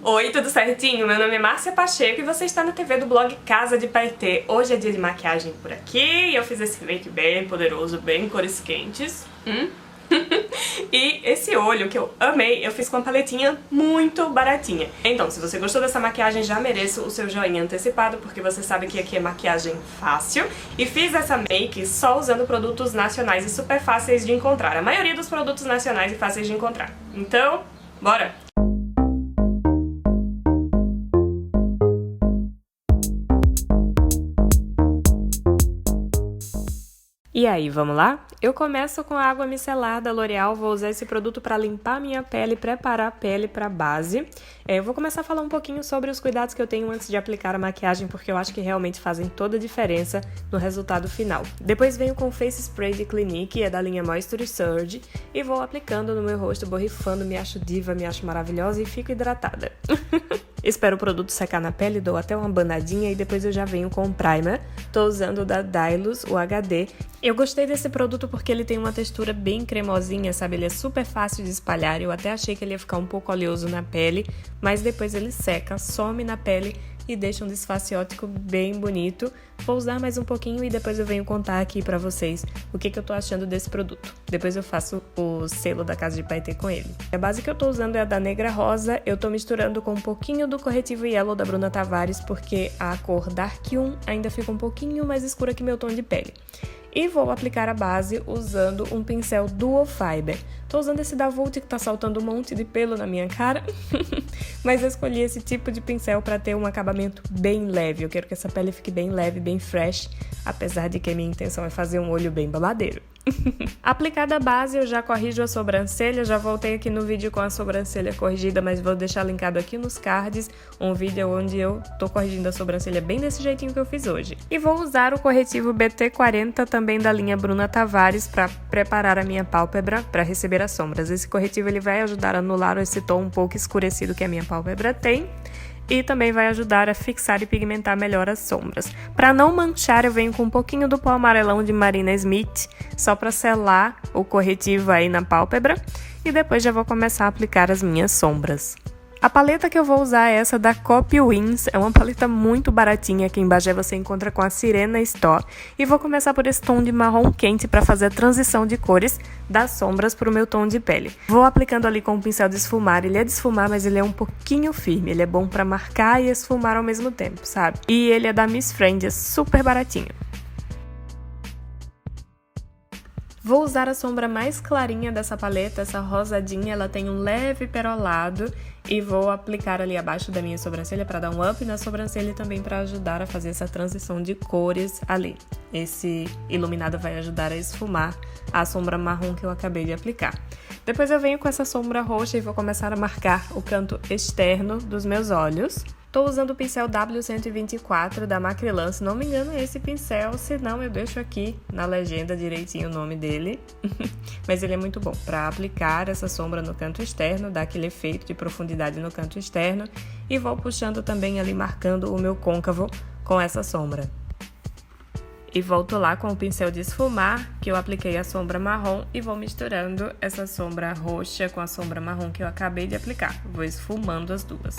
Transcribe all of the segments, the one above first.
Oi, tudo certinho? Meu nome é Márcia Pacheco e você está na TV do blog Casa de Paetê. Hoje é dia de maquiagem por aqui e eu fiz esse make bem poderoso, bem cores quentes. E esse olho que eu amei, eu fiz com uma paletinha muito baratinha. Então, se você gostou dessa maquiagem, já mereço o seu joinha antecipado, porque você sabe que aqui é maquiagem fácil. E fiz essa make só usando produtos nacionais e super fáceis de encontrar. A maioria dos produtos nacionais e fáceis de encontrar. Então, bora! E aí, vamos lá? Eu começo com a água micelar da L'Oréal, vou usar esse produto para limpar minha pele e preparar a pele para base. Eu vou começar a falar um pouquinho sobre os cuidados que eu tenho antes de aplicar a maquiagem, porque eu acho que realmente fazem toda a diferença no resultado final. Depois venho com o Face Spray de Clinique, é da linha Moisture Surge, e vou aplicando no meu rosto, borrifando, me acho diva, me acho maravilhosa e fico hidratada. Espero o produto secar na pele, dou até uma banadinha e depois eu já venho com o primer. Tô usando o da Dylos, o HD. Eu gostei desse produto porque ele tem uma textura bem cremosinha, sabe? Ele é super fácil de espalhar. Eu até achei que ele ia ficar um pouco oleoso na pele, mas depois ele seca, some na pele e deixa um disfarce óptico bem bonito. Vou usar mais um pouquinho e depois eu venho contar aqui pra vocês o que eu tô achando desse produto. Depois eu faço o selo da Casa de Paetê com ele. A base que eu tô usando é a da Negra Rosa. Eu tô misturando com um pouquinho do corretivo Yellow da Bruna Tavares, porque a cor Dark 1 ainda fica um pouquinho mais escura que meu tom de pele. E vou aplicar a base usando um pincel Duo Fiber. Tô usando esse da Vult que tá saltando um monte de pelo na minha cara, mas eu escolhi esse tipo de pincel para ter um acabamento bem leve. Eu quero que essa pele fique bem leve, bem fresh, apesar de que a minha intenção é fazer um olho bem babadeiro. Aplicada a base, eu já corrijo a sobrancelha, já voltei aqui no vídeo com a sobrancelha corrigida, mas vou deixar linkado aqui nos cards um vídeo onde eu tô corrigindo a sobrancelha bem desse jeitinho que eu fiz hoje. E vou usar o corretivo BT40 também da linha Bruna Tavares para preparar a minha pálpebra para receber as sombras. Esse corretivo ele vai ajudar a anular esse tom um pouco escurecido que a minha pálpebra tem. E também vai ajudar a fixar e pigmentar melhor as sombras. Para não manchar, eu venho com um pouquinho do pó amarelão de Marina Smith, só para selar o corretivo aí na pálpebra. E depois já vou começar a aplicar as minhas sombras. A paleta que eu vou usar é essa da Copy Wins, é uma paleta muito baratinha, aqui em Bagé você encontra com a Sirena Store. E vou começar por esse tom de marrom quente para fazer a transição de cores das sombras para o meu tom de pele. Vou aplicando ali com o pincel de esfumar, ele é de esfumar, mas ele é um pouquinho firme, ele é bom para marcar e esfumar ao mesmo tempo, sabe? E ele é da Miss Friend, é super baratinho. Vou usar a sombra mais clarinha dessa paleta, essa rosadinha, ela tem um leve perolado e vou aplicar ali abaixo da minha sobrancelha para dar um up na sobrancelha e também para ajudar a fazer essa transição de cores ali. Esse iluminado vai ajudar a esfumar a sombra marrom que eu acabei de aplicar. Depois eu venho com essa sombra roxa e vou começar a marcar o canto externo dos meus olhos. Tô usando o pincel W124 da Macrylan, se não me engano é esse pincel, se não eu deixo aqui na legenda direitinho o nome dele. Mas ele é muito bom para aplicar essa sombra no canto externo, dar aquele efeito de profundidade no canto externo. E vou puxando também ali, marcando o meu côncavo com essa sombra. E volto lá com o pincel de esfumar, que eu apliquei a sombra marrom e vou misturando essa sombra roxa com a sombra marrom que eu acabei de aplicar. Vou esfumando as duas.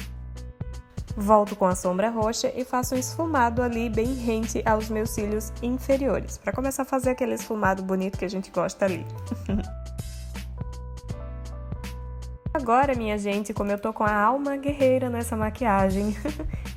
Volto com a sombra roxa e faço um esfumado ali bem rente aos meus cílios inferiores, para começar a fazer aquele esfumado bonito que a gente gosta ali. Agora, minha gente, como eu tô com a alma guerreira nessa maquiagem,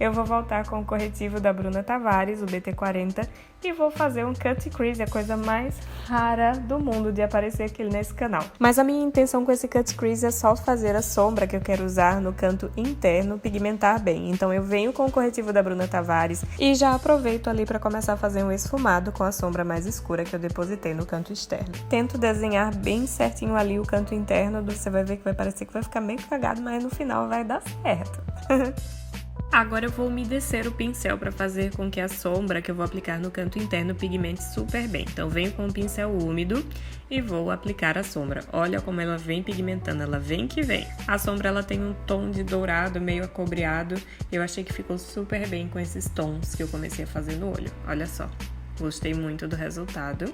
eu vou voltar com o corretivo da Bruna Tavares, o BT40, e vou fazer um cut crease, a coisa mais rara do mundo de aparecer aqui nesse canal. Mas a minha intenção com esse cut crease é só fazer a sombra que eu quero usar no canto interno, pigmentar bem. Então eu venho com o corretivo da Bruna Tavares e já aproveito ali para começar a fazer um esfumado com a sombra mais escura que eu depositei no canto externo. Tento desenhar bem certinho ali o canto interno, você vai ver que vai parecer que vai ficar meio cagado, mas no final vai dar certo. Agora eu vou umedecer o pincel para fazer com que a sombra que eu vou aplicar no canto interno pigmente super bem. Então venho com o pincel úmido e vou aplicar a sombra. Olha como ela vem pigmentando, ela vem que vem. A sombra ela tem um tom de dourado, meio acobreado. Eu achei que ficou super bem com esses tons que eu comecei a fazer no olho. Olha só, gostei muito do resultado.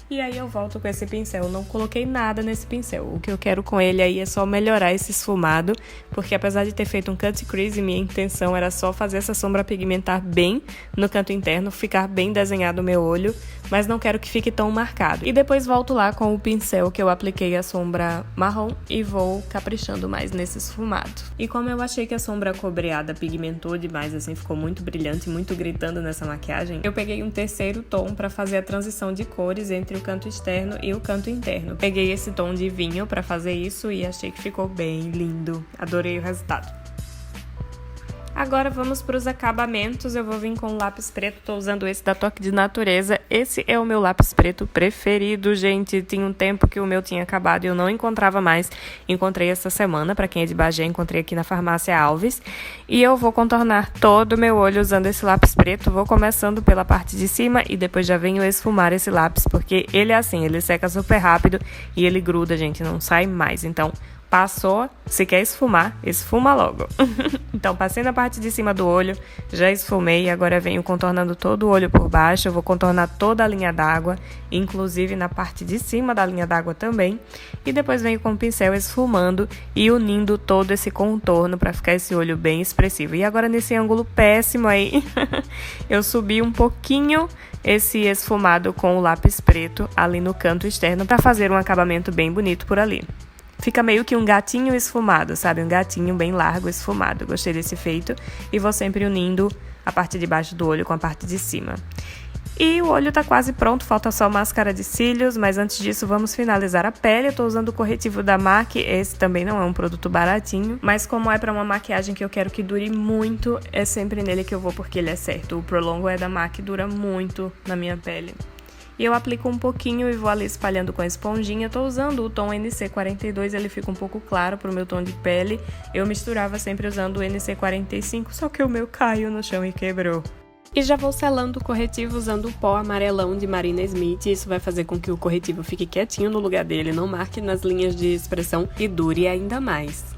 E aí eu volto com esse pincel, eu não coloquei nada nesse pincel. O que eu quero com ele aí é só melhorar esse esfumado, porque apesar de ter feito um cut crease, minha intenção era só fazer essa sombra pigmentar bem no canto interno, ficar bem desenhado o meu olho, mas não quero que fique tão marcado. E depois volto lá com o pincel que eu apliquei a sombra marrom e vou caprichando mais nesse esfumado. E como eu achei que a sombra cobreada pigmentou demais, assim, ficou muito brilhante, muito gritando nessa maquiagem, eu peguei um terceiro tom pra fazer a transição de cores entre o canto externo e o canto interno. Peguei esse tom de vinho pra fazer isso e achei que ficou bem lindo. Adorei o resultado. Agora vamos para os acabamentos, eu vou vir com o lápis preto, tô usando esse da Toque de Natureza. Esse é o meu lápis preto preferido, gente. Tinha um tempo que o meu tinha acabado e eu não encontrava mais. Encontrei essa semana, para quem é de Bagé, encontrei aqui na farmácia Alves. E eu vou contornar todo o meu olho usando esse lápis preto. Vou começando pela parte de cima e depois já venho esfumar esse lápis, porque ele é assim, ele seca super rápido e ele gruda, gente, não sai mais. Então, passou, se quer esfumar, esfuma logo. Então, passei na parte de cima do olho, já esfumei, agora venho contornando todo o olho por baixo. Eu vou contornar toda a linha d'água, inclusive na parte de cima da linha d'água também. E depois venho com o pincel esfumando e unindo todo esse contorno para ficar esse olho bem expressivo. E agora nesse ângulo péssimo aí, eu subi um pouquinho esse esfumado com o lápis preto ali no canto externo para fazer um acabamento bem bonito por ali. Fica meio que um gatinho esfumado, sabe? Um gatinho bem largo esfumado. Gostei desse efeito. E vou sempre unindo a parte de baixo do olho com a parte de cima. E o olho tá quase pronto, falta só máscara de cílios, mas antes disso vamos finalizar a pele. Eu tô usando o corretivo da MAC, esse também não é um produto baratinho, mas como é pra uma maquiagem que eu quero que dure muito, é sempre nele que eu vou porque ele é certo. O Prolongo é da MAC, dura muito na minha pele. E eu aplico um pouquinho e vou ali espalhando com a esponjinha. Tô usando o tom NC42, ele fica um pouco claro pro meu tom de pele. Eu misturava sempre usando o NC45, só que o meu caiu no chão e quebrou. E já vou selando o corretivo usando o pó amarelão de Marina Smith. Isso vai fazer com que o corretivo fique quietinho no lugar dele, não marque nas linhas de expressão e dure ainda mais.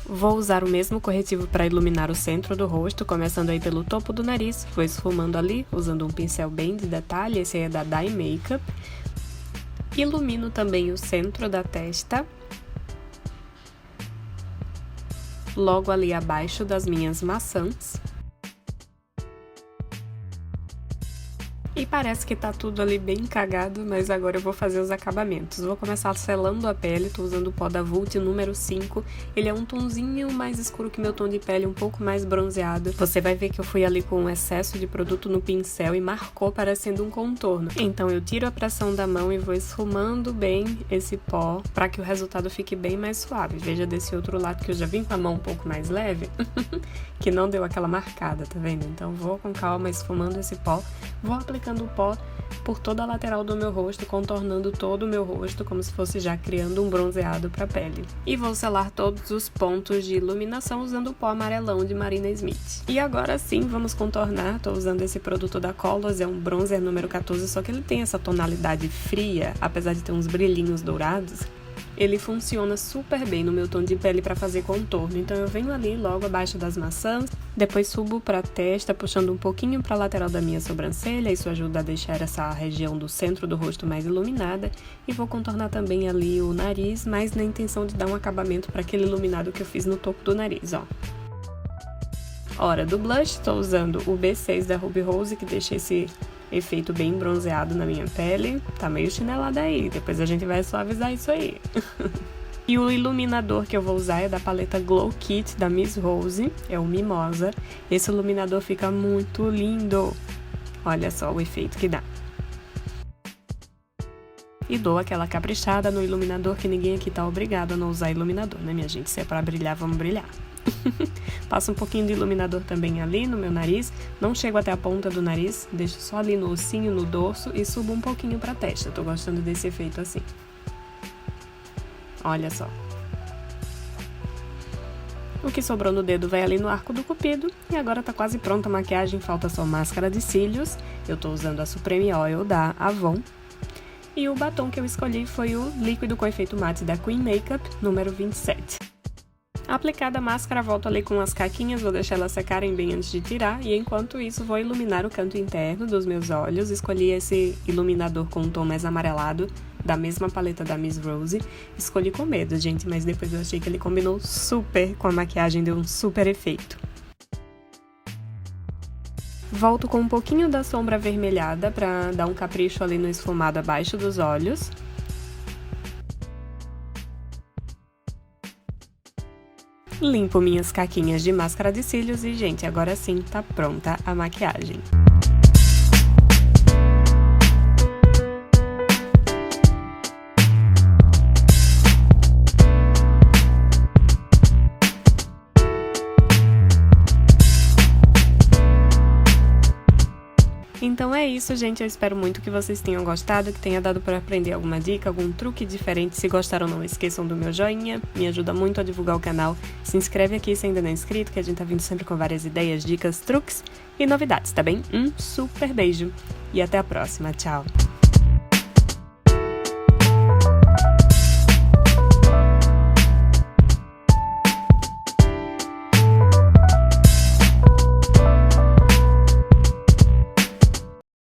Vou usar o mesmo corretivo para iluminar o centro do rosto, começando aí pelo topo do nariz. Vou esfumando ali, usando um pincel bem de detalhe, esse aí é da Dye Makeup. Ilumino também o centro da testa. Logo ali abaixo das minhas maçãs. E parece que tá tudo ali bem cagado, mas agora eu vou fazer os acabamentos. Vou começar selando a pele, tô usando o pó da Vult número 5. Ele é um tonzinho mais escuro que meu tom de pele, um pouco mais bronzeado. Você vai ver que eu fui ali com um excesso de produto no pincel e marcou parecendo um contorno. Então eu tiro a pressão da mão e vou esfumando bem esse pó para que o resultado fique bem mais suave. Veja desse outro lado que eu já vim com a mão um pouco mais leve, que não deu aquela marcada, tá vendo? Então vou com calma esfumando esse pó, vou aplicando o pó por toda a lateral do meu rosto, contornando todo o meu rosto, como se fosse já criando um bronzeado para a pele. E vou selar todos os pontos de iluminação usando o pó amarelão de Marina Smith. E agora sim, vamos contornar. Tô usando esse produto da Colors, é um bronzer número 14, só que ele tem essa tonalidade fria, apesar de ter uns brilhinhos dourados. Ele funciona super bem no meu tom de pele para fazer contorno, então eu venho ali logo abaixo das maçãs, depois subo para a testa, puxando um pouquinho para a lateral da minha sobrancelha, isso ajuda a deixar essa região do centro do rosto mais iluminada, e vou contornar também ali o nariz, mas na intenção de dar um acabamento para aquele iluminado que eu fiz no topo do nariz, ó. Hora do blush, estou usando o B6 da Ruby Rose, que deixa esse efeito bem bronzeado na minha pele. Tá meio chinelada aí, depois a gente vai suavizar isso aí. E o iluminador que eu vou usar é da paleta Glow Kit da Miss Rose, é o Mimosa. Esse iluminador fica muito lindo. Olha só o efeito que dá. E dou aquela caprichada no iluminador, que ninguém aqui tá obrigado a não usar iluminador, né, minha gente? Se é pra brilhar, vamos brilhar. Passo um pouquinho de iluminador também ali no meu nariz, não chego até a ponta do nariz, deixo só ali no ossinho, no dorso e subo um pouquinho pra testa. Tô gostando desse efeito assim. Olha só. O que sobrou no dedo vai ali no arco do cupido e agora tá quase pronta a maquiagem, falta só máscara de cílios. Eu tô usando a Supreme Oil da Avon. E o batom que eu escolhi foi o líquido com efeito mate da Queen Makeup número 27. Aplicada a máscara, volto ali com as caquinhas, vou deixar elas secarem bem antes de tirar, e enquanto isso vou iluminar o canto interno dos meus olhos. Escolhi esse iluminador com um tom mais amarelado, da mesma paleta da Miss Rose. Escolhi com medo, gente, mas depois eu achei que ele combinou super com a maquiagem, deu um super efeito. Volto com um pouquinho da sombra avermelhada para dar um capricho ali no esfumado abaixo dos olhos. Limpo minhas caquinhas de máscara de cílios e, gente, agora sim tá pronta a maquiagem. Então é isso, gente. Eu espero muito que vocês tenham gostado, que tenha dado para aprender alguma dica, algum truque diferente. Se gostaram, não esqueçam do meu joinha, me ajuda muito a divulgar o canal. Se inscreve aqui se ainda não é inscrito, que a gente tá vindo sempre com várias ideias, dicas, truques e novidades, tá bem? Um super beijo e até a próxima. Tchau!